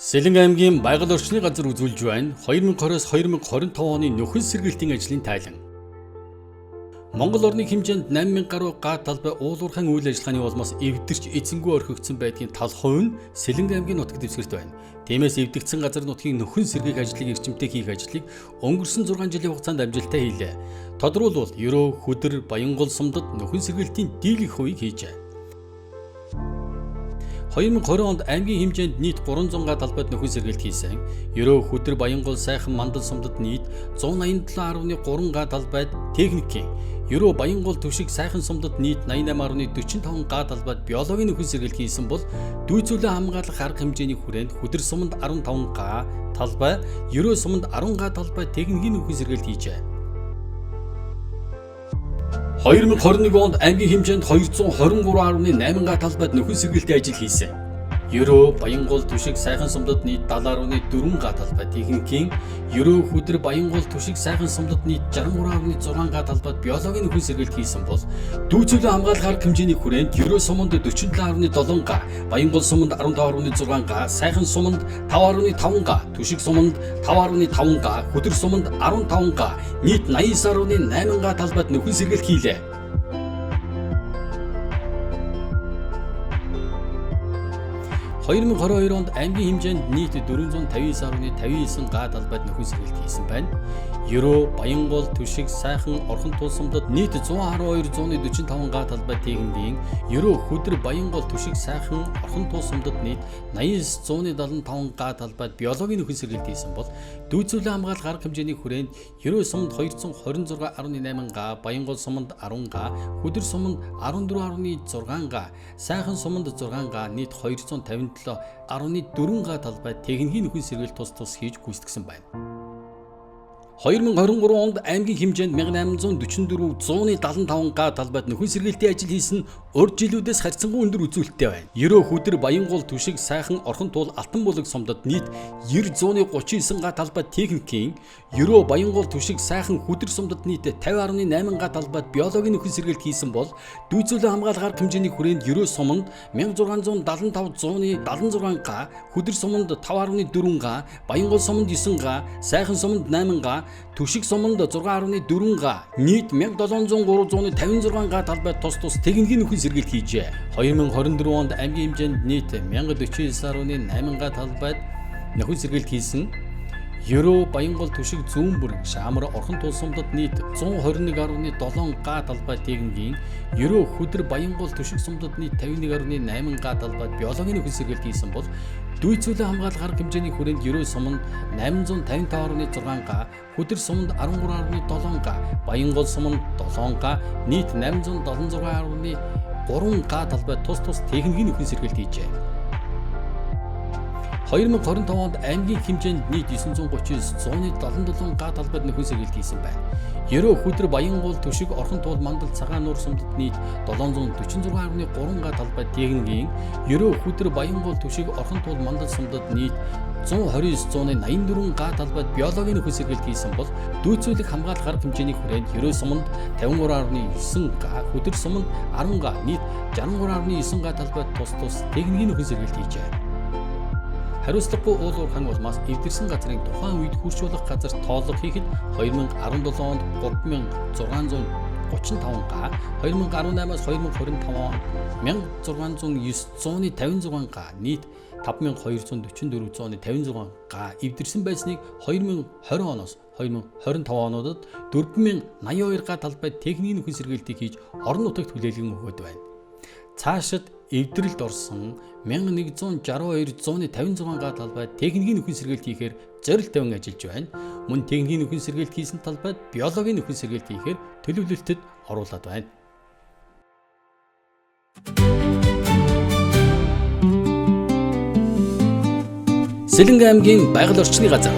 Сэлэнг аймгийн байгаль орчны газар үзүүлж байна 2020-с 2025 оны нөхөн сэргээлтийн ажлын тайлан. Монгол орны хэмжээнд 8000 гаруй га талбай уулуурхайн үйл ажиллагааны улмаас эвдэрч эзэнгүй орхигдсон байдгийн тал хувь нь Сэлэнг аймгийн нутаг дэвсгэрт байна. Тиймээс эвдэгдсэн газар нутгийн нөхөн сэргээх ажлыг эрчимтэй хийх ажлыг өнгөрсөн 6 жилийн хугацаанд амжилттай хийлээ. Тодорхойлбол Ерөө, Хөдөр, Баянгол сумдад нөхөн сэргээлтийн дийлэнх хувийг хийжээ. 2020 онд аймгийн хэмжээнд нийт 300 га талбайд нөхөн сэргээлт хийсэн. Ерөө, Хөдөр, Баянгол, Сайхан, Мандал сумдад нийт 187.3 га талбайд техникийн, Ерөө, Баянгол, Түшиг, Сайхан сумдад нийт 88.45 га талбайд биологийн нөхөн сэргээлт хийсэн бол дүйцүүлэн хамгаалах арга хэмжээний хүрээнд Хөдөр суманд 15 га талбай, Ерөө суманд 10 га талбай техникийн нөхөн сэргээлт хийжээ. 2021 онд аймгийн хэмжээнд 223.8 га талбайд нөхөн сэргээлтийн ажил хийсэн. Ерөө, Баянгол, Түшиг, Сайхан сумдад нийт 70.4 га талбай техникийн, Ерөө, Хөдөр, Баянгол, Түшиг, Сайхан сумдад нийт 63.6 га талбайд биологийн нөхөн сэргээлт хийсэн бол дүйцүүлэн хамгаалах арга хэмжээний хүрээнд Ерөө суманд 47.7 га, Баянгол суманд 15.6 га, Сайхан суманд 5.5 га, Түшиг суманд 5.5 га, Хөдөр суманд 15 га, нийт 89.8 га талбайд нөхөн сэргээлт хийлээ. 2022 онд аймгийн хэмжээнд нийт 459.59 га талбайд нөхөн сэргээлт хийсэн байна. Ерөө, Баянгол, Түшиг, Сайхан, Орхон туул сумдад нийт 112.145 га талбай техникийн, Ерөө, Хөдөр, Баянгол, Түшиг, Сайхан, Орхон туул сумдад нийт 89.175 га талбайд биологийн нөхөн сэргээлт хийсэн бол дүйцүүлэн хамгаалах арга хэмжээний хүрээнд Ерөө суманд 226.8 га, Баянгол суманд 10 га, Хөдөр суманд 14.6 га, Сайхан суманд 6 га, нийт 257.4 га талбайд техникийн нөхөн сэргээлт тус хийж гүйцэтгэсэн байна. 2023 онд аймгийн хэмжээнд 1844.175 га талбайд нөхөн сэргээлтийн ажил хийсэн урд жилүүдээс харьцангуй өндөр үзүүлэлттэй байна. Ерөө, Хөдөр, Баянгол, Түшиг, Сайхан, Орхон туул, Алтан булаг сумдад нийт 90.39 га талбайд техникийн, Ерөө, Баянгол, Түшиг, Сайхан, Хөдөр сумдад нийт 50.8 га талбайд биологийн нөхөн сэргээлт хийсэн бол дүйцүүлэн хамгаалах арга хэмжээний хүрээнд Ерөө суманд 1675.76 га, Хөдөр суманд 5.4 га, Баянгол суманд 9 га, Сайхан суманд 8 га, Түшиг суманд 6.4 га, нийт 1703.56 га талбайд тус техникийн нөхөн сэргээлт хийжээ. 2024 онд аймгийн хэмжээнд нийт 1049.8 га талбайд нөхөн сэргээлт хийсэн. Ерөө, Баянгол, Түшиг, Зүүн бүрэн, Шаамар, Орхон туул сумдад нийт 121.7 га талбай техникийн, Ерөө, Хөдөр, Баянгол, Түшиг сумдад нийт 51.8 га талбайд биологийн нөхөн сэргээлт хийсэн бол дүйцүүлэн хамгаалах арга хэмжээний хүрээнд Ерөө суманд 855.6 га, Хөдөр суманд 13.7 га, Баянгол суманд 7 га, нийт 876.3 га талбайд тус техникийн нөхөн сэргээлт хийжээ. 2025 онд аймгийн хэмжээнд нийт 939.177 га талбайд нөхөн сэргээлт хийсэн байна. Ерөө, Хөдөр, Баянгол, Түшиг, Орхон туул, Мандал, Цагаан нуур сумдад нийт 746.3 га талбайд техникийн, Ерөө, Хөдөр, Баянгол, Түшиг, Орхон туул, Мандал сумдад нийт 129.84 га талбайд биологийн нөхөн сэргээлт хийсэн бол дүйцүүлэх хамгаалах арга хэмжээний хүрээнд Ерөө суманд 53.9 га, Хөдөр суманд 10 га, нийт 63.9 га талбайд тус техникийн нөхөн сэргээлт хийжээ. Хариуцлагагүй уулуурхайн улмаас эвдэрсэн газрын тухайн үед хурц болох газар тоолго хийхэд 2017 онд 3635 га, 2018-аас 2025 онд 1609.56 га, нийт 5244.56 га эвдэрсэн байсныг 2020 оноос 2025 онуудад 4082 га талбайд техникийн нөхөн сэргээлтийг хийж орон нутагт хүлээлгэн өгöd байна. Цаашид эвдрэлд орсон 1162.56 га талбайд техникийн нөхөн сэргээлт хийхээр зорилт тавин ажиллаж байна. Мөн техникийн нөхөн сэргээлт хийсэн талбайд биологийн нөхөн сэргээлт хийхээр төлөвлөлтөд оруулаад байна. Сэлэнг аймгийн байгаль орчны газар